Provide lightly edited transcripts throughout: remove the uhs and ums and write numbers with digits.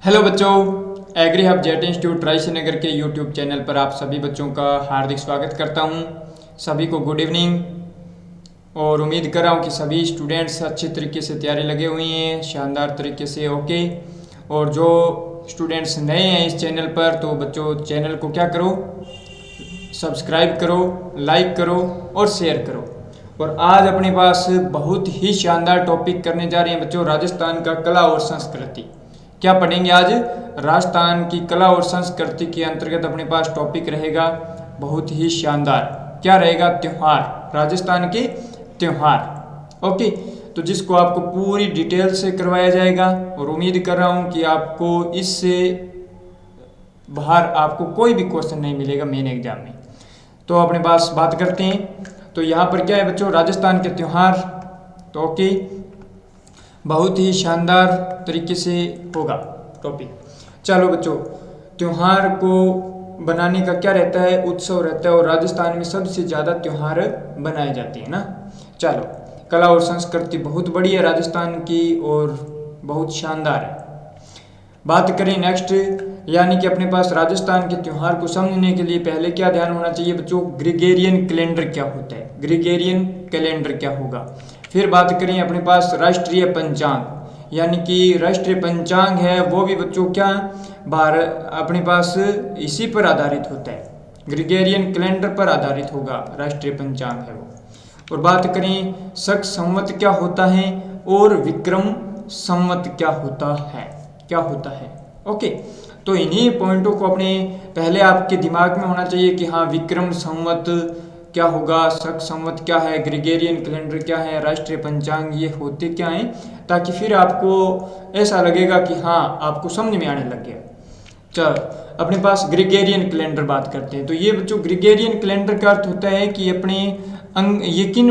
Hello बच्चों, agri hub jet institute Raisi Nagar के YouTube channel पर आप सभी बच्चों का हार्दिक स्वागत करता हूं। सभी को गुड इवनिंग और उम्मीद कर रहा हूं कि सभी स्टूडेंट्स अच्छी तरीके से तैयारी लगे हुए हैं, शानदार तरीके से। ओके, और जो स्टूडेंट्स नए हैं इस चैनल पर, तो बच्चों चैनल को क्या करो, सब्सक्राइब करो, लाइक करो और शेयर करो। और आज अपने पास बहुत ही शानदार टॉपिक करने जा रहे हैं बच्चों, राजस्थान का कला और संस्कृति। क्या पढ़ेंगे आज? राजस्थान की कला और संस्कृति के अंतर्गत अपने पास टॉपिक रहेगा बहुत ही शानदार। क्या रहेगा? त्योहार, राजस्थान के त्योहार। ओके, तो जिसको आपको पूरी डिटेल से करवाया जाएगा और उम्मीद कर रहा हूँ कि आपको इससे बाहर आपको कोई भी क्वेश्चन नहीं मिलेगा मेन एग्जाम में। तो अपने पास बात करते हैं। तो यहाँ पर क्या है बच्चों, राजस्थान के त्योहार। तो ओके, बहुत ही शानदार तरीके से होगा टॉपिक। चलो बच्चों, त्योहार को बनाने का क्या रहता है, उत्सव रहता है, और राजस्थान में सबसे ज़्यादा त्योहार बनाए जाते हैं ना। चलो, कला और संस्कृति बहुत बड़ी है राजस्थान की और बहुत शानदार है। बात करें नेक्स्ट, यानी कि अपने पास राजस्थान के त्यौहार को समझने के लिए पहले क्या ध्यान होना चाहिए बच्चों, ग्रिगोरियन कैलेंडर क्या होता है, ग्रिगोरियन कैलेंडर क्या होगा। फिर बात करें अपने पास राष्ट्रीय पंचांग, यानी कि राष्ट्रीय पंचांग है वो भी बच्चों क्या भारत अपने पास इसी पर आधारित होता है, ग्रिगोरियन कैलेंडर पर आधारित होगा राष्ट्रीय पंचांग है वो। और बात करें शक संवत क्या होता है और विक्रम संवत क्या होता है, क्या होता है। ओके, तो इन्हीं पॉइंटों को अपने पहले आपके दिमाग में होना चाहिए कि हाँ, विक्रम संवत क्या होगा, शक संवत क्या है, ग्रिगोरियन कैलेंडर क्या है, राष्ट्रीय पंचांग ये होते क्या हैं, ताकि फिर आपको ऐसा लगेगा कि हाँ, आपको समझ में आने लग गया। चलो अपने पास ग्रिगोरियन कैलेंडर बात करते हैं। तो ये बच्चों ग्रिगोरियन कैलेंडर का अर्थ होता है कि अपने यकीन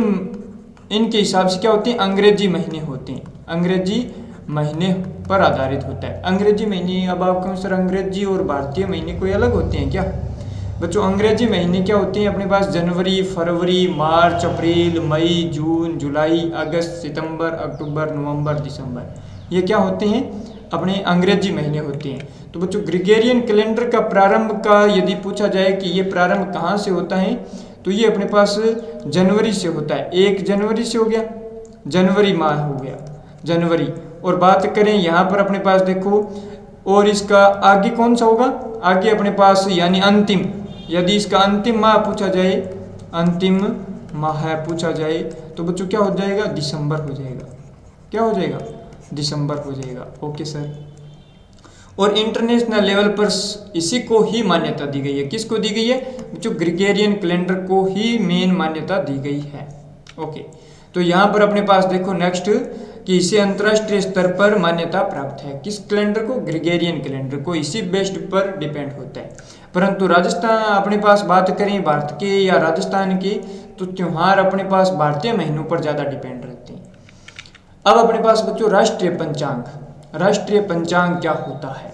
इनके हिसाब से क्या होते हैं, अंग्रेजी महीने होते हैं, अंग्रेजी महीने पर आधारित होता है। अंग्रेजी महीने, अब आप कहें सर अंग्रेजी और भारतीय महीने कोई अलग होते हैं क्या? बच्चों अंग्रेजी महीने क्या होते हैं अपने पास, जनवरी, फरवरी, मार्च, अप्रैल, मई, जून, जुलाई, अगस्त, सितंबर, अक्टूबर, नवंबर, दिसंबर, ये क्या होते हैं अपने अंग्रेजी महीने होते हैं। तो बच्चों ग्रिगोरियन कैलेंडर का प्रारंभ का यदि पूछा जाए कि ये प्रारंभ कहाँ से होता है, तो ये अपने पास जनवरी से होता है। 1 जनवरी से हो गया, जनवरी माह हो गया, जनवरी। और बात करें यहाँ पर अपने पास देखो, और इसका आगे कौन सा होगा, आगे अपने पास यानी अंतिम, यदि इसका अंतिम माह पूछा जाए, अंतिम माह पूछा जाए, तो बच्चों क्या हो जाएगा, दिसंबर हो जाएगा। क्या हो जाएगा? दिसंबर हो जाएगा। Okay sir. और इंटरनेशनल लेवल पर इसी को ही मान्यता दी गई है। किसको दी गई है बच्चों? ग्रिगोरियन कैलेंडर को ही मेन मान्यता दी गई है। ओके, तो यहाँ पर अपने पास देखो नेक्स्ट कि इसे अंतर्राष्ट्रीय स्तर पर मान्यता प्राप्त है। किस कैलेंडर को? ग्रिगोरियन कैलेंडर को, इसी बेस्ड पर डिपेंड होता है। परंतु राजस्थान अपने पास बात करें भारत के या राजस्थान के, तो त्योहार अपने पास भारतीय महीनों पर ज़्यादा डिपेंड रहते हैं। अब अपने पास बच्चों राष्ट्रीय पंचांग, राष्ट्रीय पंचांग क्या होता है?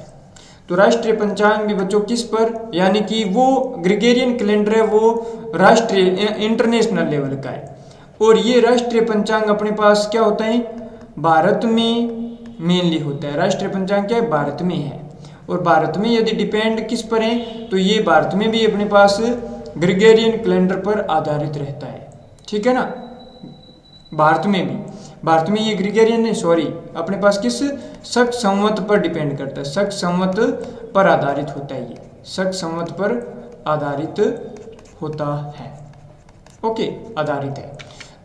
तो राष्ट्रीय पंचांग भी बच्चों किस पर, यानी कि वो ग्रिगोरियन कैलेंडर है वो राष्ट्रीय इंटरनेशनल लेवल का है। और ये राष्ट्रीय पंचांग अपने पास क्या होता है, भारत में मेनली होता है। राष्ट्रीय पंचांग क्या है, भारत में है। और भारत में यदि डिपेंड किस पर है, तो ये भारत में भी अपने पास ग्रिगोरियन कैलेंडर पर आधारित रहता है। ठीक है ना, भारत में भी, भारत में ये ग्रिगोरियन है, सॉरी अपने पास किस शक संवत पर डिपेंड करता है, शक संवत पर आधारित होता है, ये शक संवत पर आधारित होता है। ओके, आधारित है।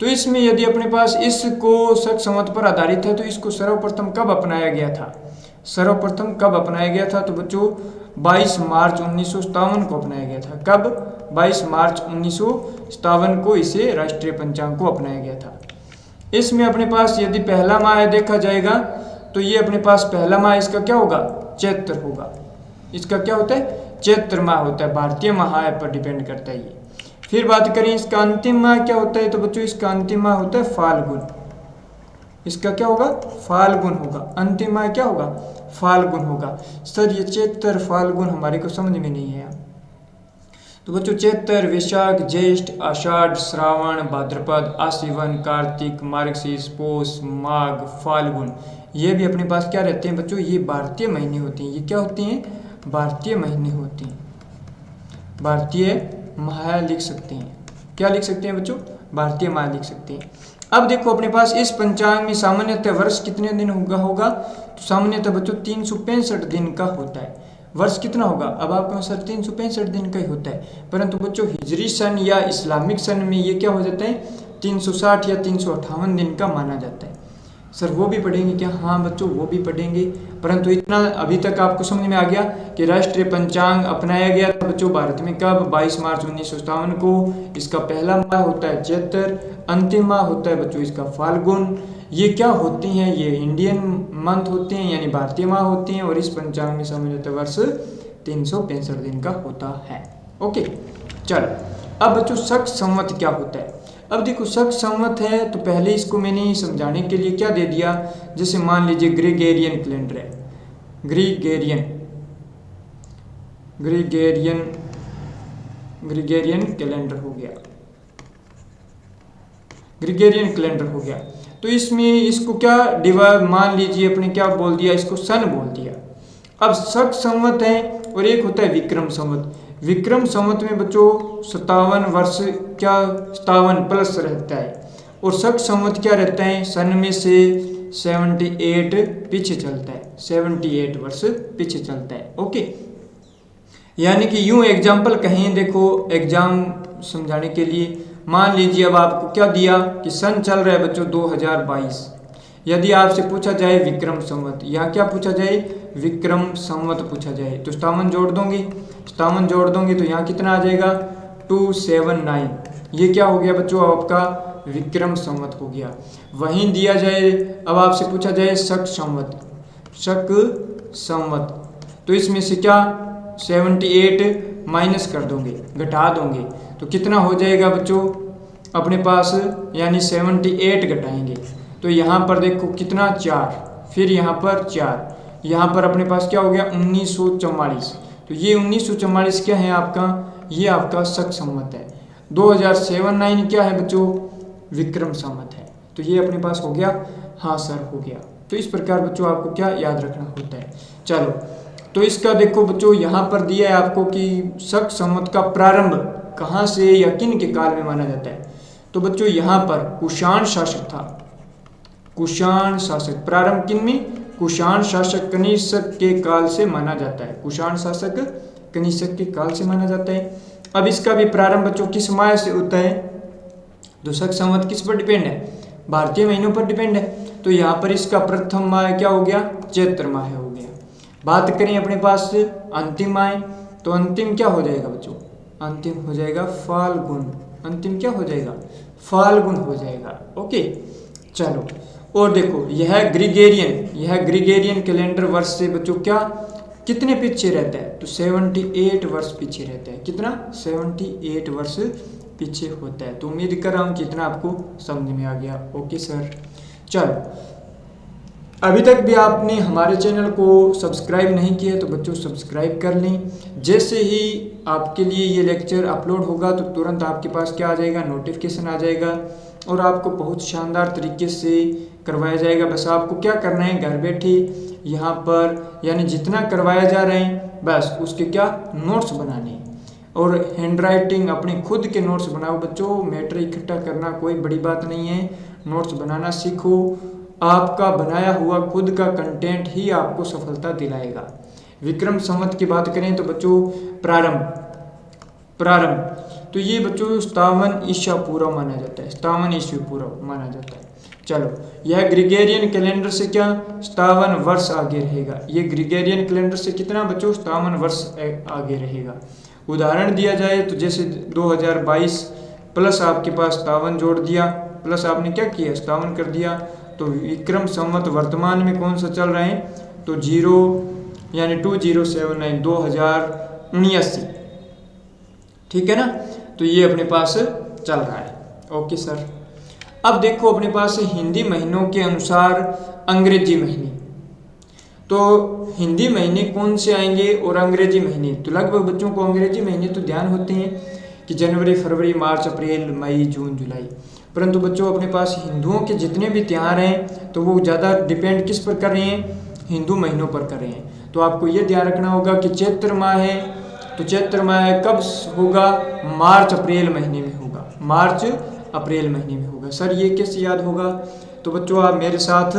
तो इसमें यदि अपने पास इसको शक संवत पर आधारित है, तो इसको सर्वप्रथम कब अपनाया गया था? सर्वप्रथम कब अपनाया गया था? तो बच्चों 22 मार्च 1957 को अपनाया गया था। कब? 22 मार्च 1957 को इसे राष्ट्रीय पंचांग को अपनाया गया था। इसमें अपने पास यदि पहला माह देखा जाएगा, तो ये अपने पास पहला माह इसका क्या होगा, चैत्र होगा। इसका क्या होता है, चैत्र माह होता है, भारतीय माह पर डिपेंड करता है ये। फिर बात करें इसका अंतिम माह क्या होता है, तो बच्चों इसका अंतिम माह होता है फाल्गुन। इसका क्या होगा, फाल्गुन होगा। अंतिम माह क्या होगा, फाल्गुन होगा। सर ये चैत्र फाल्गुन हमारे को समझ में नहीं है। तो बच्चों चैत्र, वैशाख, ज्येष्ठ, आषाढ़, श्रावण, भाद्रपद, आश्विन, कार्तिक, मार्गशीर्ष, पौष, माघ, फाल्गुन, ये भी अपने पास क्या रहते हैं बच्चों, ये भारतीय महीने होते हैं। ये क्या होते हैं, भारतीय महीने होते हैं। भारतीय माह लिख सकते हैं, क्या लिख सकते हैं बच्चों, भारतीय माह लिख सकते हैं। अब देखो अपने पास इस पंचांग में सामान्यतः वर्ष कितने दिन होगा, तो सामान्यतः बच्चों 365 दिन का होता है। वर्ष कितना होगा, अब आपको सर 365 दिन का ही होता है, परंतु बच्चों हिजरी सन या इस्लामिक सन में ये क्या हो जाता है, 360 या 358 दिन का माना जाता है। सर वो भी पढ़ेंगे क्या, हाँ बच्चों वो भी पढ़ेंगे, परंतु इतना अभी तक आपको समझ में आ गया कि राष्ट्रीय पंचांग अपनाया गया था बच्चों भारत में कब, 22 मार्च 1957 को। इसका पहला माह होता है चैत्र, अंतिम माह होता है बच्चों इसका फाल्गुन। ये क्या होते हैं, ये इंडियन मंथ होते हैं यानी भारतीय माह होते हैं, और इस पंचांग में सामान्यतः वर्ष 365 दिन का होता है। ओके चलो, अब बच्चों शक संवत क्या होता है। अब देखो शक संवत है तो पहले इसको मैंने समझाने के लिए क्या दे दिया, जैसे मान लीजिए ग्रेगोरियन कैलेंडर है, ग्रेगोरियन कैलेंडर हो गया, ग्रेगोरियन कैलेंडर हो गया। तो इसमें इसको क्या डिवाइड, मान लीजिए अपने क्या बोल दिया, इसको सन बोल दिया। अब शक संवत है और एक होता है विक्रम संवत। विक्रम संवत में बच्चों 57 वर्ष क्या 57 प्लस रहता है, और शक संवत क्या रहता है, सन में से 78 पीछे चलता है, 78 वर्ष पीछे चलता है। ओके, यानी कि यूं एग्जाम्पल कहें, देखो एग्जाम समझाने के लिए मान लीजिए अब आपको क्या दिया कि सन चल रहा है बच्चों 2022, यदि आपसे पूछा जाए विक्रम संवत, यहाँ क्या पूछा जाए, विक्रम संवत पूछा जाए, तो 57 जोड़ दोंगे तो यहाँ कितना आ जाएगा 279। ये क्या हो गया बच्चों आपका विक्रम संवत हो गया। वहीं दिया जाए, अब आपसे पूछा जाए शक संवत, तो इसमें से क्या 78 माइनस कर दोगे, घटा दोगे, तो कितना हो जाएगा बच्चों अपने पास, यानी 78 घटाएंगे तो यहाँ पर देखो कितना 4, फिर यहाँ पर 4, यहाँ पर अपने पास क्या हो गया 1944। तो ये 1944 क्या है आपका, ये आपका शक संवत है। 2079 क्या है बच्चों, विक्रम संवत है। तो ये अपने पास हो गया, हाँ सर हो गया। तो इस प्रकार बच्चों आपको क्या याद रखना होता है। चलो तो इसका देखो बच्चों यहाँ पर दिया है आपको कि शक संवत का प्रारंभ कहाँ से या किन के काल में माना जाता है। तो बच्चों यहाँ पर कुषाण शासक था, कुषाण शासक, प्रारंभ किन में, कुषाण शासक कनिष्क के काल से माना जाता है, कुषाण शासक कनिष्क के काल से माना जाता है। अब इसका भी प्रारंभ बच्चों किस माह से होता है, तो शक संवत किस पर डिपेंड है, भारतीय महीनों पर डिपेंड है। तो यहाँ पर इसका प्रथम माह क्या हो गया, चैत्र माह हो गया। बात करें अपने पास अंतिम माह, तो अंतिम क्या हो जाएगा बच्चों, अंतिम हो जाएगा फाल्गुन, अंतिम क्या हो जाएगा, फाल्गुन हो जाएगा। ओके चलो, और देखो यह ग्रेगोरियन कैलेंडर वर्ष से बच्चों क्या कितने पीछे रहता है, तो 78 वर्ष पीछे रहता है। कितना, 78 वर्ष पीछे होता है। तो उम्मीद कर रहा हूँ कि इतना आपको समझ में आ गया। ओके सर, चलो अभी तक भी आपने हमारे चैनल को सब्सक्राइब नहीं किया तो बच्चों सब्सक्राइब कर लें। जैसे ही आपके लिए ये लेक्चर अपलोड होगा तो तुरंत आपके पास क्या आ जाएगा, नोटिफिकेशन आ जाएगा, और आपको बहुत शानदार तरीके से करवाया जाएगा। बस आपको क्या करना है, घर बैठे यहाँ पर यानी जितना करवाया जा रहा है बस उसके क्या नोट्स बनाने, और हैंड राइटिंग अपने खुद के नोट्स बनाओ बच्चों। मैटर इकट्ठा करना कोई बड़ी बात नहीं है, नोट्स बनाना सीखो। आपका बनाया हुआ खुद का कंटेंट ही आपको सफलता दिलाएगा। विक्रम संवत की बात करें तो बच्चों प्रारंभ तो ये बच्चों 57 ईसा पूर्व माना जाता है, 57 ईस्वी पूर्व माना जाता है। चलो यह ग्रेगोरियन कैलेंडर से क्या 57 वर्ष आगे रहेगा। ये ग्रेगोरियन कैलेंडर से कितना बच्चों 57 वर्ष आगे रहेगा। उदाहरण दिया जाए तो जैसे 2022 प्लस आपके पास 57 जोड़ दिया, प्लस आपने क्या किया 57 कर दिया, तो विक्रम संवत वर्तमान में कौन सा चल रहा है, तो 2079 2079, ठीक है ना। तो ये अपने पास चल रहा है। ओके सर, अब देखो अपने पास हिंदी महीनों के अनुसार अंग्रेजी महीने। तो हिंदी महीने कौन से आएंगे और अंग्रेजी महीने, तो लगभग बच्चों को अंग्रेजी महीने तो ध्यान होते हैं कि जनवरी, फरवरी, मार्च, अप्रैल, मई, जून, जुलाई। परंतु बच्चों अपने पास हिंदुओं के जितने भी त्यौहार हैं तो वो ज़्यादा डिपेंड किस पर कर रहे हैं, हिंदू महीनों पर कर रहे हैं। तो आपको ये ध्यान रखना होगा कि चैत्र माह है, तो चैत्र माह कब होगा, मार्च अप्रैल महीने में होगा, मार्च अप्रैल महीने में होगा। सर ये कैसे याद होगा, तो बच्चों आप मेरे साथ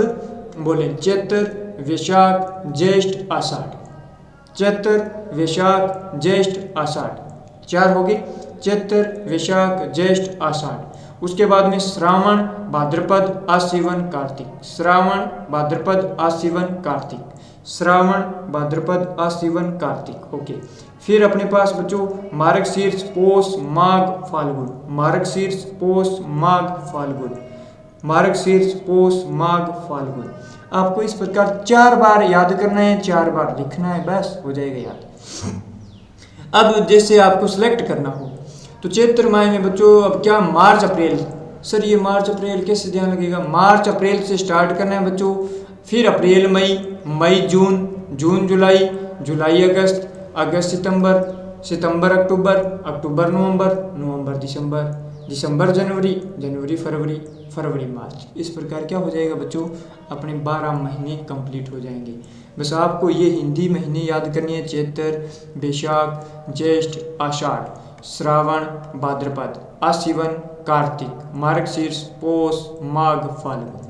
बोलें, चैत्र, वैशाख, ज्येष्ठ, आषाढ़। चैत्र, वैशाख, ज्येष्ठ, आषाढ़, 4 हो गए, चैत्र, वैशाख, ज्येष्ठ, आषाढ़। उसके बाद में श्रावण, भाद्रपद, आश्विन, कार्तिक। श्रावण, भाद्रपद, आश्विन, कार्तिक। श्रावण, भाद्रपद, आश्विन, कार्तिक। ओके, फिर अपने पास बच्चों मार्गशीर्ष, पौष, माघ, फाल्गुन। मार्गशीर्ष, पौष, माघ, फाल्गुन। मार्गशीर्ष, पौष, माघ, फाल्गुन। आपको इस प्रकार 4 बार याद करना है, 4 बार लिखना है, बस हो जाएगा याद। अब जैसे आपको सिलेक्ट करना हो, तो चैत्र माह में बच्चों अब क्या, मार्च अप्रैल। सर ये मार्च अप्रैल कैसे ध्यान लगेगा, मार्च अप्रैल से स्टार्ट करना है बच्चों, फिर अप्रैल मई, मई जून, जून जुलाई, जुलाई अगस्त, अगस्त सितंबर, सितंबर अक्टूबर, अक्टूबर नवंबर, नवंबर दिसंबर, दिसंबर जनवरी, जनवरी फरवरी, फरवरी मार्च। इस प्रकार क्या हो जाएगा बच्चों, अपने 12 महीने कंप्लीट हो जाएंगे। बस आपको ये हिंदी महीने याद करनी है, चैत्र, वैशाख, ज्येष्ठ, आषाढ़, श्रावण, भाद्रपद, आश्विन, कार्तिक, मार्गशीर्ष, पौष, माघ, फाल्गुन।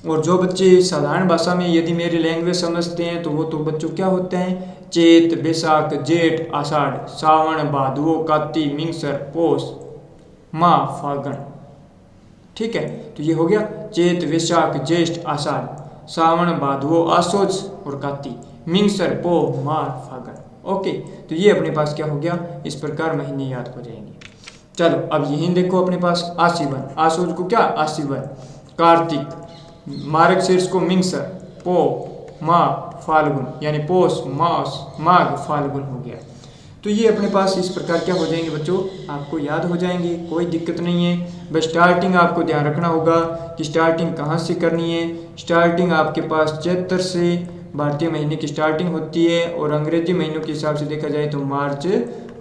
और जो बच्चे साधारण भाषा में यदि मेरी लैंग्वेज समझते हैं तो वो तो बच्चों क्या होते हैं, चैत, वैशाख, जेठ, आषाढ़, सावन, भादो, कार्तिक, मिंगसर, पौष, माह, फाल्गुन। ठीक है, तो ये हो गया चैत, वैशाख, ज्येष्ठ, आषाढ़, सावन, भादो, आश्वोज और कार्तिक, मिंगसर, पौष, माह, फाल्गुन। ओके, तो ये अपने पास क्या हो गया, इस प्रकार महीने याद हो जाएंगे। चलो अब यही देखो अपने पास आश्विन, आश्वोज को क्या आश्विन, कार्तिक, मार्गशीर्ष को मिंगसर, पौ, माघ, फाल्गुन, यानी पौष, मास, माघ, फाल्गुन हो गया। तो ये अपने पास इस प्रकार क्या हो जाएंगे बच्चों, आपको याद हो जाएंगे, कोई दिक्कत नहीं है। बस स्टार्टिंग आपको ध्यान रखना होगा कि स्टार्टिंग कहाँ से करनी है। स्टार्टिंग आपके पास चैत्र से भारतीय महीने की स्टार्टिंग होती है, और अंग्रेजी महीनों के हिसाब से देखा जाए तो मार्च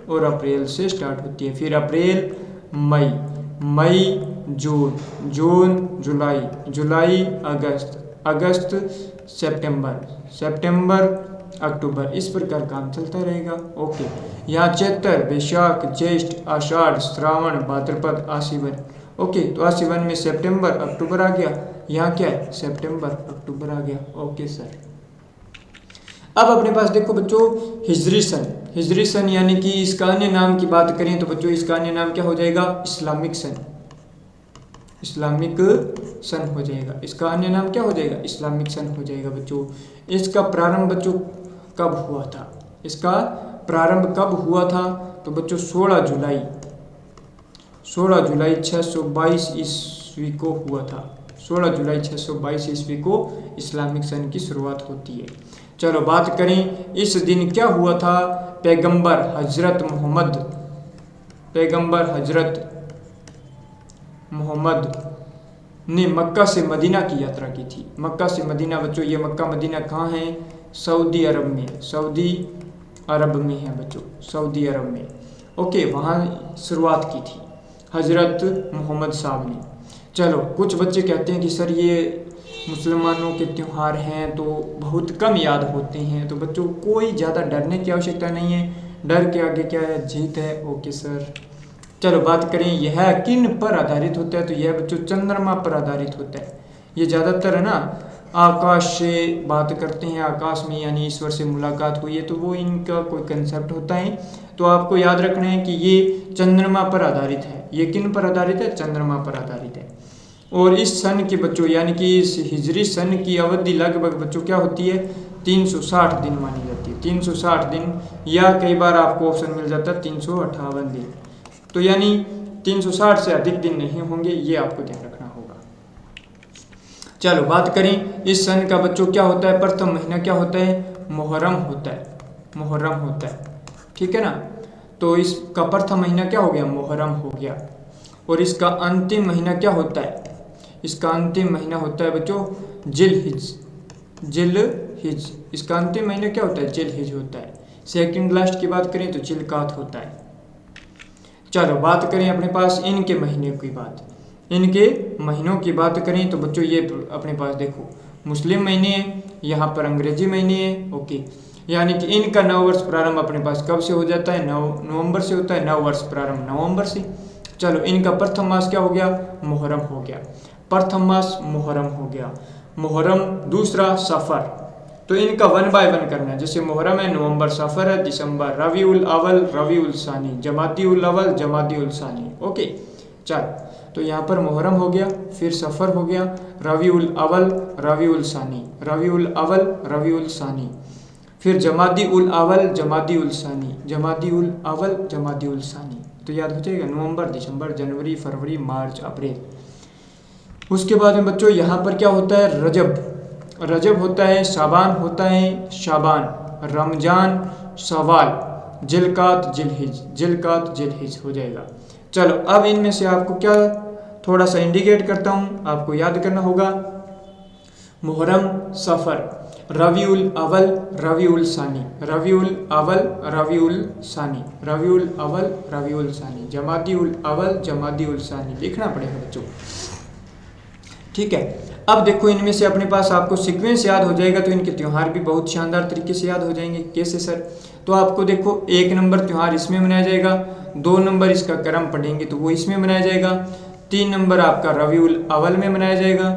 और अप्रैल से स्टार्ट होती है। फिर अप्रैल, मई, मई जून, जून जुलाई, जुलाई अगस्त, अगस्त सितंबर, सितंबर अक्टूबर। इस प्रकार काम चलता रहेगा। ओके, यहाँ चैत्र, वैशाख, ज्येष्ठ, आषाढ़, श्रावण, भाद्रपद, आश्विन। ओके, तो आश्विन में सितंबर अक्टूबर आ गया, यहाँ क्या है सितंबर अक्टूबर आ गया। ओके सर, अब अपने पास देखो बच्चों हिजरी सन। हिजरी सन यानी कि इसका अन्य नाम की बात करें तो बच्चों इसका अन्य नाम क्या हो जाएगा, इस्लामिक सन। इस्लामिक सन हो जाएगा, इसका अन्य नाम क्या हो जाएगा, इस्लामिक सन हो जाएगा बच्चों। इसका प्रारंभ बच्चों कब हुआ था, इसका प्रारंभ कब हुआ था, तो बच्चों 16 जुलाई 622 ईस्वी को हुआ था। 16 जुलाई 622 ईस्वी को इस्लामिक सन की शुरुआत होती है। चलो बात करें इस दिन क्या हुआ था, पैगंबर हजरत मोहम्मद, पैगंबर हजरत मोहम्मद ने मक्का से मदीना की यात्रा की थी। मक्का से मदीना बच्चों, ये मक्का मदीना कहाँ है, सऊदी अरब में, सऊदी अरब में है बच्चों, सऊदी अरब में। ओके, वहाँ शुरुआत की थी हजरत मोहम्मद साहब ने। चलो कुछ बच्चे कहते हैं कि सर ये मुसलमानों के त्यौहार हैं तो बहुत कम याद होते हैं, तो बच्चों कोई ज़्यादा डरने की आवश्यकता नहीं है, डर के आगे क्या है, जीत है। ओके सर, चलो बात करें यह किन पर आधारित होता है, तो यह बच्चों चंद्रमा पर आधारित होता है। ये ज़्यादातर है ना आकाश से बात करते हैं, आकाश में यानी ईश्वर से मुलाकात हुई है तो वो इनका कोई कंसेप्ट होता है। तो आपको याद रखना है कि ये चंद्रमा पर आधारित है। ये किन पर आधारित है, चंद्रमा पर आधारित है। और इस सन के बच्चों यानी कि इस हिजरी सन की अवधि लगभग बच्चों क्या होती है, 360 दिन मानी जाती है। 360 दिन, या कई बार आपको ऑप्शन मिल जाता है 358 दिन। तो यानी 360 से अधिक दिन नहीं होंगे, ये आपको ध्यान रखना होगा। चलो बात करें इस सन का बच्चों क्या होता है, प्रथम महीना क्या होता है, मुहर्रम होता है, मुहर्रम होता है, ठीक है ना। तो इसका प्रथम महीना क्या हो गया, मुहर्रम हो गया। और इसका अंतिम महीना क्या होता है, इसका अंतिम महीना होता है बच्चों जिल हिज, इसका अंतिम महीना क्या होता है, जिल हिज होता है। सेकंड लास्ट की बात करें तो जिलकात होता है। चलो बात करें अपने पास इनके महीने की बात, इनके महीनों की बात करें तो बच्चों ये अपने पास देखो मुस्लिम महीने हैं, यहाँ पर अंग्रेजी महीने हैं। ओके, यानी कि इनका नव वर्ष प्रारंभ अपने पास कब से हो जाता है, नवंबर से होता है। नव वर्ष प्रारंभ नवंबर से। चलो इनका प्रथम मास क्या हो गया, मुहर्रम हो गया। प्रथम मास मुहर्रम हो गया, मुहर्रम। दूसरा सफ़र, तो इनका 1 बाय 1 करना है। जैसे मुहर्रम है, नवंबर, सफ़र है, दिसंबर, रबीउल अव्वल, रबीउल सानी, जमादिउल अव्वल, जमादिउल सानी। ओके, चलो तो यहाँ पर मुहर्रम हो गया, फिर सफ़र हो गया, रबीउल अव्वल, रबीउल सानी, रबीउल अव्वल, रबीउल सानी, फिर जमादी उल अव्वल, जमादी उल सानी, जमादी उल अव्वल, जमादी उल सानी। तो याद हो जाएगा, नवंबर, दिसंबर, जनवरी, फरवरी, मार्च, अप्रैल। उसके बाद में बच्चों यहाँ पर क्या होता है, रजब, रजब होता है, शाबान होता है, शाबान, रमजान, सवाल, जिलकात, जिलहिज, जिलकात, जिलहिज हो जाएगा। चलो अब इनमें से आपको क्या थोड़ा सा इंडिकेट करता हूँ, आपको याद करना होगा। मुहर्रम, सफ़र, रबीउल अव्वल, रबीउल सानी, रबीउल अव्वल, रबीउल सानी, रबीउल अव्वल, रबीउल सानी, जमादिउल अव्वल, जमादिउल सानी लिखना पड़ेगा बच्चों। ठीक है, अब देखो इनमें से अपने पास आपको सीक्वेंस याद हो जाएगा तो इनके त्यौहार भी बहुत शानदार तरीके से याद हो जाएंगे। कैसे सर, तो आपको देखो 1 नंबर त्यौहार इसमें मनाया जाएगा, 2 नंबर इसका करम पढ़ेंगे तो वो इसमें मनाया जाएगा, 3 नंबर आपका रबीउल अव्वल में मनाया जाएगा।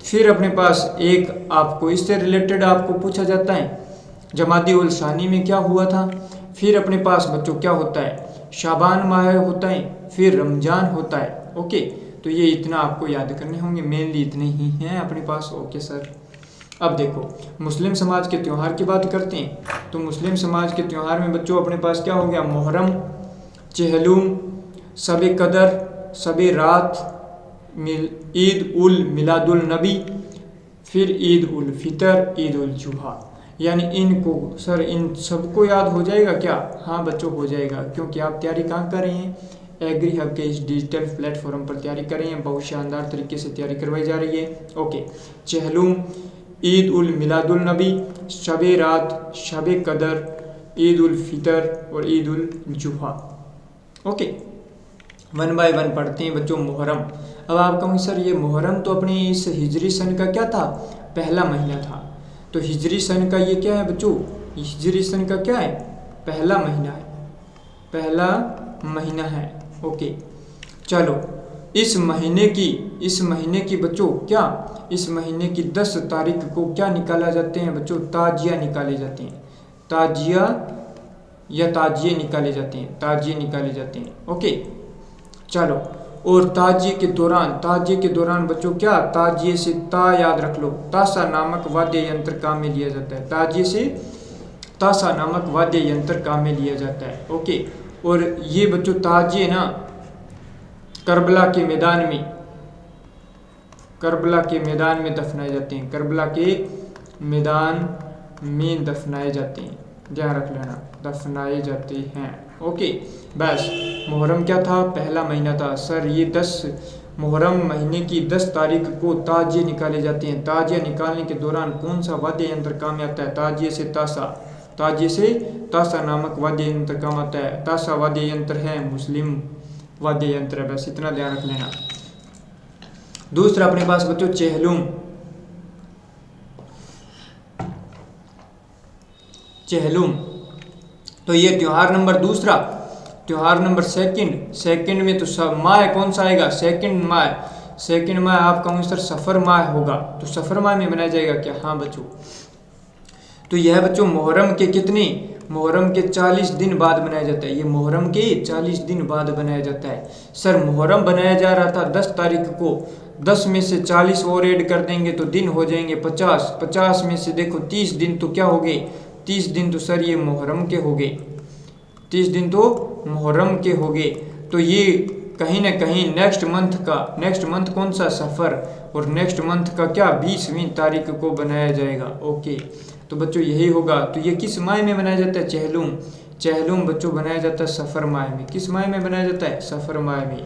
फिर अपने पास एक आपको इससे रिलेटेड आपको पूछा जाता है, जमादी उल सानी में क्या हुआ था। फिर अपने पास बच्चों क्या होता है, शाबान माह होता है, फिर रमजान होता है। ओके, तो ये इतना आपको याद करने होंगे, मेनली इतने ही हैं अपने पास। ओके सर, अब देखो मुस्लिम समाज के त्यौहार की बात करते हैं। तो मुस्लिम समाज के त्यौहार में बच्चों अपने पास क्या हो गया, मुहर्रम, चहलूम, शब कदर, शब रात, ईद उल मिलादुल नबी, फिर ईद उल फितर, ईद उल जुहा। यानी इनको सर इन सबको याद हो जाएगा क्या, हाँ बच्चों हो जाएगा, क्योंकि आप तैयारी कहाँ कर रहे हैं, एग्री हब के इस डिजिटल प्लेटफॉर्म पर तैयारी कर रहे हैं। बहुत शानदार तरीके से तैयारी करवाई जा रही है। ओके, चहलूम, ईद उल मिलादुल नबी, शब रात, शब कदर, ईद उल फितर और ईद उल जुहा। ओके, 1 बाय 1 पढ़ते हैं बच्चों। मुहर्रम, अब आप कहोगे सर ये मुहर्रम तो अपने इस हिजरी सन का क्या था, पहला महीना था। तो हिजरी सन का ये क्या है बच्चों, हिजरी सन का क्या है, पहला महीना है, पहला महीना है। ओके, चलो इस महीने की बच्चों क्या, इस महीने की 10 तारीख को क्या निकाला जाते हैं बच्चों, ताजिया निकाले जाते हैं, ताजिया या ताजिए निकाले जाते हैं, ताजिए निकाले जाते हैं। ओके, चलो और ताजिए के दौरान बच्चों क्या, ताजिए से ता याद रख लो, ताशा नामक वाद्य यंत्र काम में लिया जाता है, ताजिए से ताशा नामक वाद्य यंत्र काम में लिया जाता है। ओके, और ये बच्चों ताजिए ना करबला के मैदान में दफनाए जाते हैं, करबला के मैदान में दफनाए जाते हैं, ध्यान रख लेना, दफनाए जाते हैं। ओके, बस मुहर्रम क्या था, पहला महीना था। सर ये 10 मुहर्रम महीने की 10 तारीख को ताजिए निकाले जाते हैं। ताजिया निकालने के दौरान कौन सा वाद्य यंत्र काम में आता है, ताजिए से ताशा नामक वाद्य यंत्र काम आता है। ताशा वाद्य यंत्र है मुस्लिम वाद्य यंत्र है, बस इतना ध्यान रख लेना। दूसरा अपने पास बच्चों चहलूम, तो ये त्योहार नंबर दूसरा, त्योहार नंबर सेकंड में तो सब माह कौन सा आएगा, सेकंड माह आप कहूँगे सर सफ़र माह होगा, तो सफ़र माह में मनाया जाएगा क्या, हाँ बच्चों। तो यह बच्चों मुहर्रम के 40 दिन बाद बनाया जाता है, ये मुहर्रम के 40 दिन बाद बनाया जाता है। सर मुहर्रम बनाया जा रहा था 10 तारीख को, 10 में से 40 और ऐड कर देंगे तो दिन हो जाएंगे 50 में से देखो 30 दिन तो क्या हो गए, 30 दिन तो सर ये मुहर्रम के हो गए, 30 दिन तो मुहर्रम के हो गए। तो ये कहीं ना कहीं नेक्स्ट मंथ कौन सा, सफ़र, और नेक्स्ट मंथ का क्या 20वीं तारीख को बनाया जाएगा। ओके, तो बच्चों यही होगा। तो ये किस माह में बनाया जाता है, चहलूम बच्चों बनाया जाता है सफ़र माह में। किस माह में बनाया जाता है, सफ़र माह में।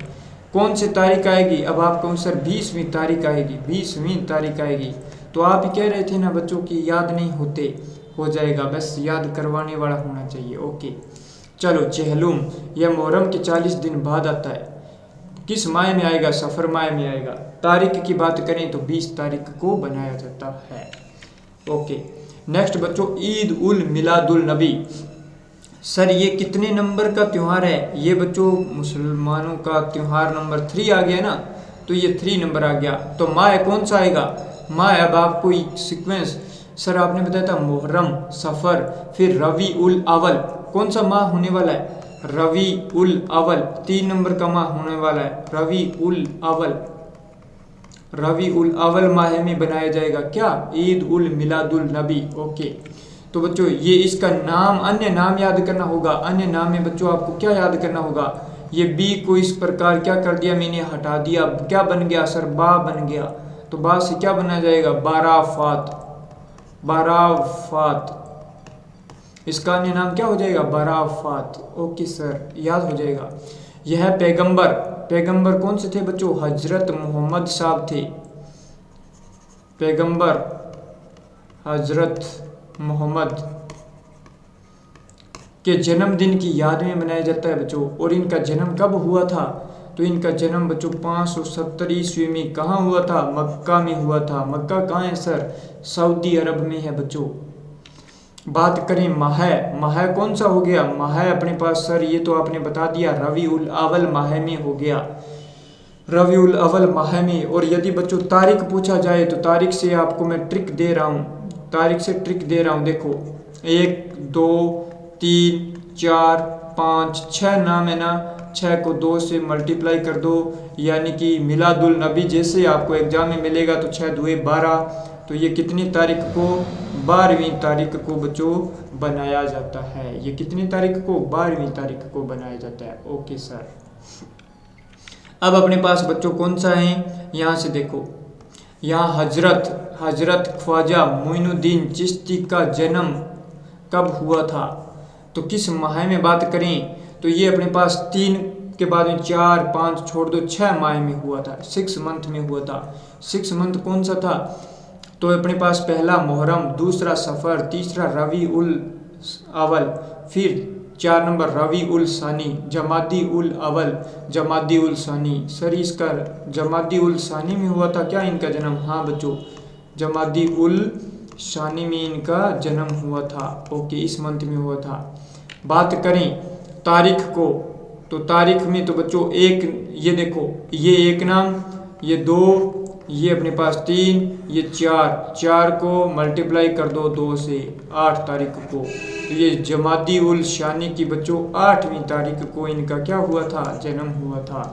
कौन सी तारीख आएगी, अब आप कहूँ सर 20वीं तारीख आएगी, 20वीं तारीख आएगी। तो आप ही कह रहे थे ना बच्चों की याद नहीं होते, हो जाएगा, बस याद करवाने वाला होना चाहिए। ओके चलो, चहलुम यह मुहर्रम के 40 दिन बाद आता है, किस माह में आएगा? सफ़र माह में आएगा। तारीख की बात करें तो 20 तारीख को बनाया जाता है। ओके नेक्स्ट बच्चों, ईद उल मिलादुल नबी। सर ये कितने नंबर का त्यौहार है? ये बच्चों मुसलमानों का त्यौहार नंबर 3 आ गया ना, तो ये 3 नंबर आ गया। तो माह कौन सा आएगा? माह अब आपको सीक्वेंस, सर आपने बताया था मुहर्रम, सफ़र, फिर रबी उल अव्वल, कौन सा माह होने वाला है? रबी उल अव्वल 3 नंबर का माह होने वाला है। रबी उल अव्वल, रबी उल अव्वल माह में बनाया जाएगा क्या? ईद उल मिलादुल नबी। ओके तो बच्चों ये इसका नाम, अन्य नाम याद करना होगा। अन्य नाम में बच्चों आपको क्या याद करना होगा? ये बी को इस प्रकार क्या कर दिया मैंने, हटा दिया। क्या बन गया सर? बा बन गया। तो बा से क्या बना जाएगा? बाराफात, बाराफात, इसका अन्य नाम क्या हो जाएगा? बाराफात। ओके सर याद हो जाएगा। यह पैगंबर, पैगंबर कौन से थे बच्चों? हजरत मोहम्मद साहब थे। पैगंबर हजरत मोहम्मद के जन्मदिन की याद में मनाया जाता है बच्चों। और इनका जन्म कब हुआ था? तो इनका जन्म बच्चों 570 ईस्वी में कहाँ हुआ था? मक्का में हुआ था। मक्का कहाँ है सर? सऊदी अरब में है बच्चों। बात करें माह, माह कौन सा हो गया? माह अपने पास सर ये तो आपने बता दिया, रबी उल अव्वल माह में हो गया, रबी उल अव्वल माह में। और यदि बच्चों तारीख पूछा जाए तो तारीख से आपको मैं ट्रिक दे रहा हूँ, तारीख से ट्रिक दे रहा हूँ। देखो 1 2 3 4 5 6 नाम है ना, 6 को 2 से मल्टीप्लाई कर दो, यानी कि मिलादुल नबी जैसे आपको एग्जाम में मिलेगा तो 6 2 12। तो ये कितनी तारीख को? 12वीं तारीख को बच्चों बनाया जाता है। ये कितनी तारीख को? 12वीं तारीख को बनाया जाता है। Okay sir. अब अपने पास बच्चों कौन सा है? यहाँ से देखो, यहाँ हजरत ख्वाजा मोइनुद्दीन चिश्ती का जन्म कब हुआ था? तो किस माह में बात करें तो ये अपने पास 3 के बाद में 4 5 छोड़ दो, 6 माह में हुआ था, 6 मंथ में हुआ था। 6 मंथ कौन सा था? तो अपने पास पहला मुहर्रम, दूसरा सफ़र, तीसरा रबी उल अव्वल, फिर 4 नंबर रबी उल सानी, जमादी उल अव्वल, जमादी उल सानी। सर इसका जमादी उल सानी में हुआ था क्या इनका जन्म? हाँ बच्चों जमादी उल सानी में इनका जन्म हुआ था। ओके इस मंथ में हुआ था। बात करें तारीख को तो तारीख में तो बच्चों एक, ये देखो ये 1 नाम, ये 2, ये अपने पास 3, ये 4 को मल्टीप्लाई कर दो 2 से, 8 तारीख को। तो ये जमादी उल शानी की बच्चों 8वीं तारीख को इनका क्या हुआ था? जन्म हुआ था।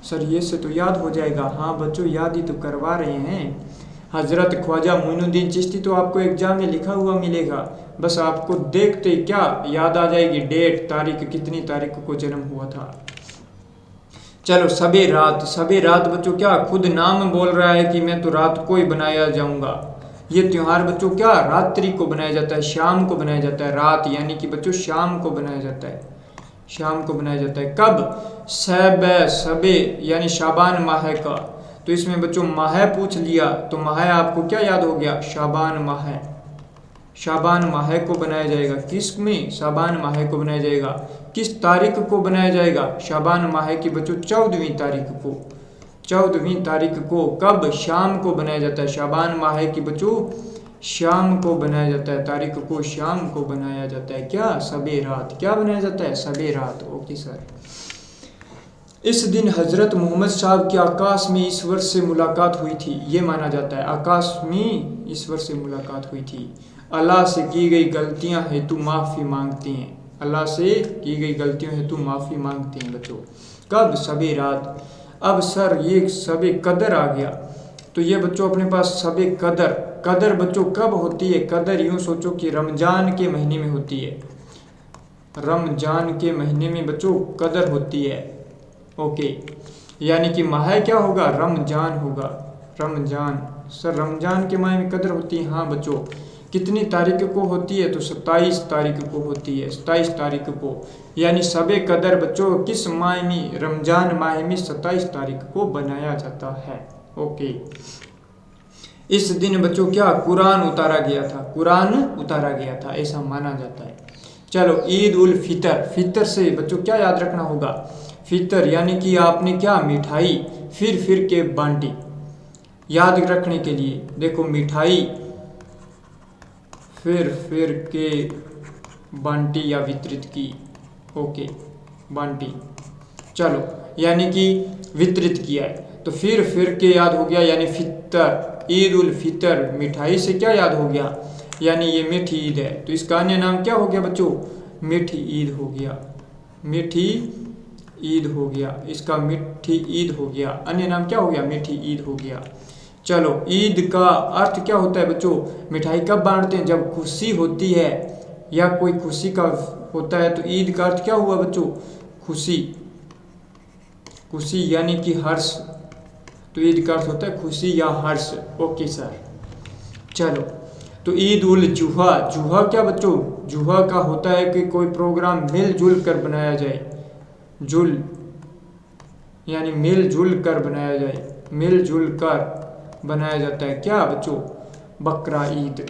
सर ये से तो याद हो जाएगा। हाँ बच्चों याद ही तो करवा रहे हैं। हजरत ख्वाजा मोइनुद्दीन चिश्ती तो आपको एग्जाम में लिखा हुआ मिलेगा, बस आपको देखते क्या याद आ जाएगी डेट, तारीख, कितनी तारीख को जन्म हुआ था। चलो सबे रात, सबे रात बच्चों क्या खुद नाम बोल रहा है कि मैं तो रात को ही बनाया जाऊंगा। ये त्यौहार बच्चों क्या रात्रि को बनाया जाता है, शाम को बनाया जाता है। रात यानी कि बच्चों शाम को बनाया जाता है, शाम को बनाया जाता है। कब? सबे यानी शाबान माह का। तो इसमें बच्चों माह पूछ लिया तो माह आपको क्या याद हो गया? शाबान माह। शाबान माह को बनाया जाएगा। किस में? शाबान माह को बनाया जाएगा। किस तारीख को बनाया जाएगा? शाबान माह की बच्चों 14वीं तारीख को। 14वीं तारीख को कब? शाम को बनाया जाता है। शाबान माह की बच्चों शाम को बनाया जाता है, तारीख को शाम को बनाया जाता है। क्या? सबे रात। क्या बनाया जाता है? सबे रात। Okay sir. इस दिन हजरत मोहम्मद साहब की आकाश में ईश्वर से मुलाकात हुई थी, ये माना जाता है। आकाश में ईश्वर से मुलाकात हुई थी। अल्लाह से की गई गलतियां हेतु माफ़ी मांगते हैं, अल्लाह से की गई गलतियों हेतु माफ़ी मांगते हैं बच्चों। कब? सबे रात। अब सर ये सबे कदर आ गया, तो ये बच्चों अपने पास सबे कदर, कदर बच्चों कब होती है? कदर यूँ सोचो कि रमज़ान के महीने में होती है, रमज़ान के महीने में बच्चों कदर होती है। ओके यानी कि माह क्या होगा? रमज़ान होगा, रमज़ान। सर रमज़ान के माह में कदर होती है। हाँ बच्चों। कितनी तारीख को होती है? तो 27 तारीख को होती है, 27 तारीख को। यानी सबे कदर बच्चों किस माह में? रमज़ान माह में 27 तारीख को बनाया जाता है। ओके इस दिन बच्चों क्या कुरान उतारा गया था, कुरान उतारा गया था, ऐसा माना जाता है। चलो ईद उल फितर, फितर से बच्चों क्या याद रखना होगा, फितर यानी कि आपने क्या मिठाई फिर के बांटी। याद रखने के लिए देखो मिठाई फिर के बांटी या वितरित की, ओके बांटी, चलो यानी कि वितरित किया है। तो फिर के याद हो गया यानी फितर, ईद उल फितर मिठाई से क्या याद हो गया, यानी ये मीठी ईद है। तो इसका अन्य नाम क्या हो गया बच्चों, मीठी ईद हो गया, मीठी ईद हो गया, इसका मीठी ईद हो गया, अन्य नाम क्या हो गया, मीठी ईद हो गया। चलो ईद का अर्थ क्या होता है बच्चों, मिठाई कब बांटते हैं, जब खुशी होती है या कोई खुशी का होता है। तो ईद का अर्थ क्या हुआ बच्चों, खुशी, खुशी यानी कि हर्ष। तो ईद का अर्थ होता है खुशी या हर्ष, ओके सर। चलो तो ईद उल जुहा, जुहा क्या बच्चों, जुहा का होता है कि कोई प्रोग्राम मिलजुल कर बनाया जाए, जुल यानी मिलजुल कर बनाया जाए, मिलजुल कर बनाया जाता है क्या बच्चों, बकरा ईद,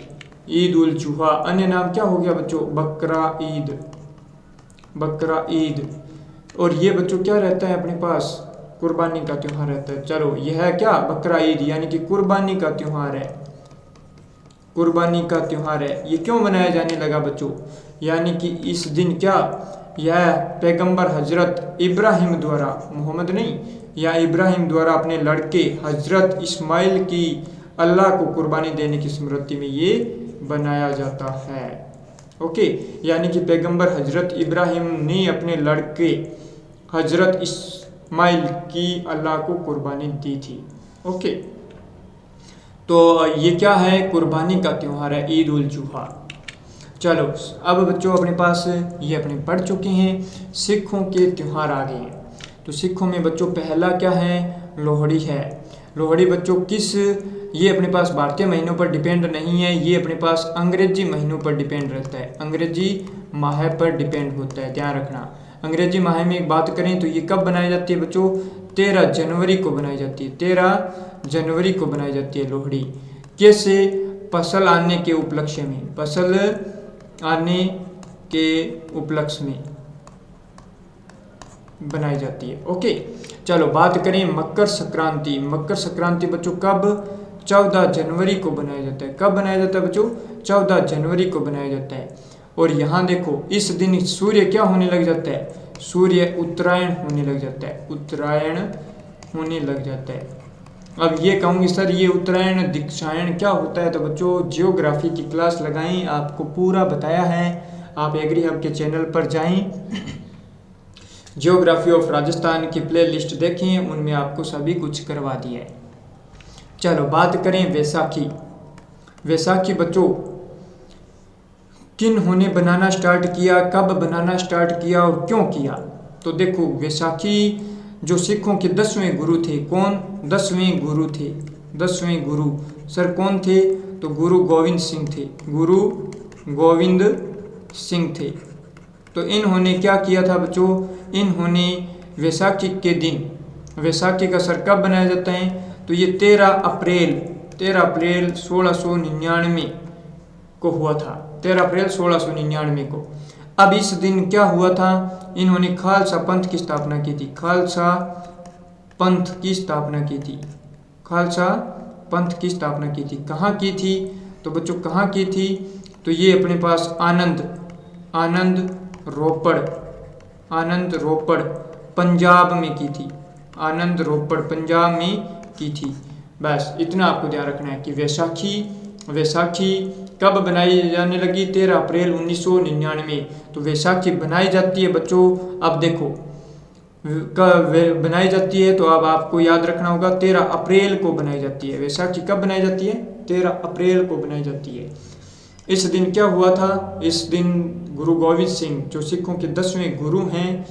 ईद उल जुहा। अन्य नाम क्या हो गया बच्चों, बकरा ईद, बकरा ईद। और ये बच्चों क्या रहता है अपने पास, कुर्बानी का त्योहार रहता है। चलो यह है क्या, बकरा ईद यानी कि कुर्बानी का त्योहार है, कुर्बानी का त्योहार है। ये क्यों मनाया जाने लगा बच्चों, यानी कि इस दिन क्या, यह पैगंबर हजरत इब्राहिम द्वारा, मोहम्मद नहीं, या इब्राहिम द्वारा अपने लड़के हजरत इस्माइल की अल्लाह को कुर्बानी देने की स्मृति में ये बनाया जाता है, ओके। यानी कि पैगंबर हजरत इब्राहिम ने अपने लड़के हजरत इस्माइल की अल्लाह को कुर्बानी दी थी, ओके। तो ये क्या है, कुर्बानी का त्यौहार है ईद उल जुहा। चलो अब बच्चों अपने पास ये अपने पढ़ चुके हैं, सिखों के त्यौहार आ गए हैं। तो सिखों में बच्चों पहला क्या है, लोहड़ी है। लोहड़ी बच्चों किस, ये अपने पास भारतीय महीनों पर डिपेंड नहीं है, ये अपने पास अंग्रेजी महीनों पर डिपेंड रहता है, अंग्रेजी माह पर डिपेंड होता है, ध्यान रखना। अंग्रेजी माह में एक बात करें तो ये कब बनाई जाती है बच्चों, 13 जनवरी को बनाई जाती है, 13 जनवरी को बनाई जाती है लोहड़ी। कैसे, फसल आने के उपलक्ष्य में, फसल आने के उपलक्ष्य में बनाई जाती है, ओके। चलो बात करें मकर संक्रांति, मकर संक्रांति बच्चों कब, 14 जनवरी को बनाया जाता है। कब बनाया जाता है बच्चों, 14 जनवरी को बनाया जाता है। और यहाँ देखो इस दिन सूर्य क्या होने लग जाता है, सूर्य उत्तरायण होने लग जाता है, उत्तरायण होने लग जाता है। अब ये कहूँगी सर ये उत्तरायण दीक्षायण क्या होता है, तो बच्चों जियोग्राफी की क्लास लगाएं, आपको पूरा बताया है। आप एग्री हब के चैनल पर जाएं, जियोग्राफी ऑफ राजस्थान की प्लेलिस्ट देखें, उनमें आपको सभी कुछ करवा दिया है। चलो बात करें वैसाखी। वैसाखी बच्चों किन होने बनाना स्टार्ट किया, कब बनाना स्टार्ट किया और क्यों किया। तो देखो वैसाखी जो सिखों के 10वें गुरु थे, कौन, 10वें गुरु थे, 10वें गुरु सर कौन थे, तो गुरु गोविंद सिंह थे, गुरु गोविंद सिंह थे। तो इन्होंने क्या किया था बच्चों, इन्होंने वैसाखी के दिन, वैसाखी का सर कब बनाया जाता है, तो ये 13 अप्रैल 1699 को हुआ था, 13 अप्रैल 1699 को। अब इस दिन क्या हुआ था, इन्होंने खालसा पंथ की स्थापना की थी, खालसा पंथ की स्थापना की थी, खालसा पंथ की स्थापना की थी। कहाँ की थी, तो बच्चों कहाँ की थी, तो ये अपने पास आनंद रोपड़ पंजाब में की थी, आनंद रोपड़ पंजाब में की थी। बस इतना आपको ध्यान रखना है कि वैसाखी कब बनाई जाने लगी, 13 अप्रैल 1999। तो वैसाखी बनाई जाती है बच्चों, अब देखो कब बनाई जाती है, तो अब आपको याद रखना होगा 13 अप्रैल को बनाई जाती है। वैसाखी कब बनाई जाती है, 13 अप्रैल को बनाई जाती है। इस दिन क्या हुआ था, इस दिन गुरु गोविंद सिंह जो सिखों के 10वें गुरु हैं,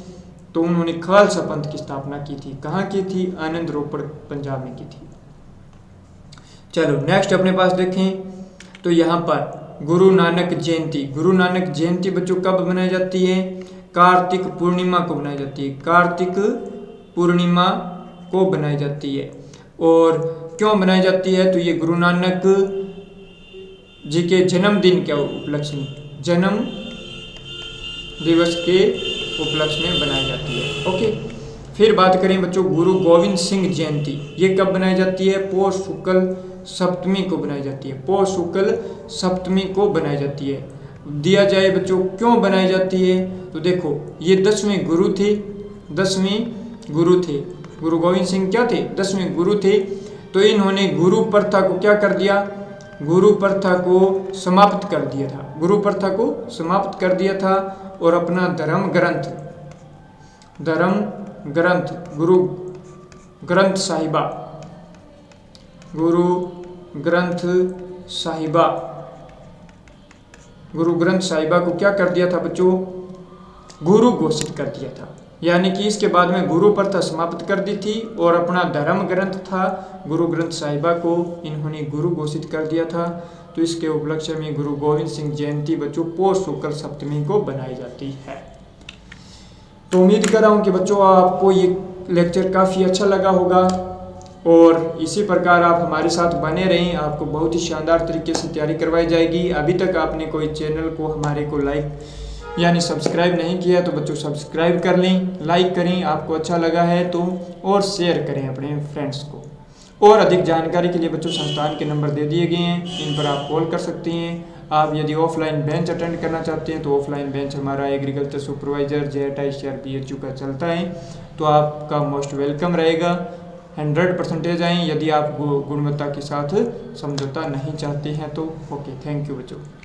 तो उन्होंने खालसा पंथ की स्थापना की थी। कहाँ की थी, आनंद रोपड़ पंजाब में की थी। चलो नेक्स्ट अपने पास देखें, तो यहाँ पर गुरु नानक जयंती बच्चों कब बनाई जाती है, कार्तिक पूर्णिमा को बनाई जाती है, कार्तिक पूर्णिमा को बनाई जाती है। और क्यों बनाई जाती है? तो ये गुरु नानक जी के जन्मदिन के उपलक्ष्य में, जन्म दिवस के उपलक्ष्य में बनाई जाती है। ओके, फिर बात करें बच्चों गुरु गोविंद सिंह जयंती, ये कब बनाई जाती है? पौष शुक्ल सप्तमी को बनाई जाती है, पौष शुक्ल सप्तमी को बनाई जाती है। दिया जाए बच्चों क्यों बनाई जाती है? तो देखो ये 10वें गुरु थे, 10वें गुरु थे, गुरु गोविंद सिंह क्या थे? 10वें गुरु थे। तो इन्होंने गुरु प्रथा को क्या कर दिया? गुरु प्रथा को समाप्त कर दिया था, गुरु प्रथा को समाप्त कर दिया था और अपना धर्म ग्रंथ गुरु ग्रंथ साहिबा, गुरु ग्रंथ साहिबा, गुरु ग्रंथ साहिबा को क्या कर दिया था बच्चों? गुरु घोषित कर दिया था। यानी कि इसके बाद में गुरु प्रथा समाप्त कर दी थी और अपना धर्म ग्रंथ था गुरु ग्रंथ साहिबा को इन्होंने गुरु घोषित कर दिया था। तो इसके उपलक्ष्य में गुरु गोविंद सिंह जयंती बच्चों पौष शुक्ल सप्तमी को बनाई जाती है। तो उम्मीद कर रहा हूँ कि बच्चों आपको ये लेक्चर काफ़ी अच्छा लगा होगा और इसी प्रकार आप हमारे साथ बने रहें, आपको बहुत ही शानदार तरीके से तैयारी करवाई जाएगी। अभी तक आपने कोई चैनल को हमारे को लाइक यानी सब्सक्राइब नहीं किया तो बच्चों सब्सक्राइब कर लें, लाइक करें, आपको अच्छा लगा है तो, और शेयर करें अपने फ्रेंड्स को। और अधिक जानकारी के लिए बच्चों संस्थान के नंबर दे दिए गए हैं, इन पर आप कॉल कर सकते हैं। आप यदि ऑफलाइन बेंच अटेंड करना चाहते हैं तो ऑफलाइन बेंच हमारा एग्रीकल्चर सुपरवाइजर JTI CRPHU का चलता है, तो आपका मोस्ट वेलकम रहेगा। 100% आएँ यदि आप गुणवत्ता के साथ समझौता नहीं चाहते हैं तो। ओके, थैंक यू बच्चों।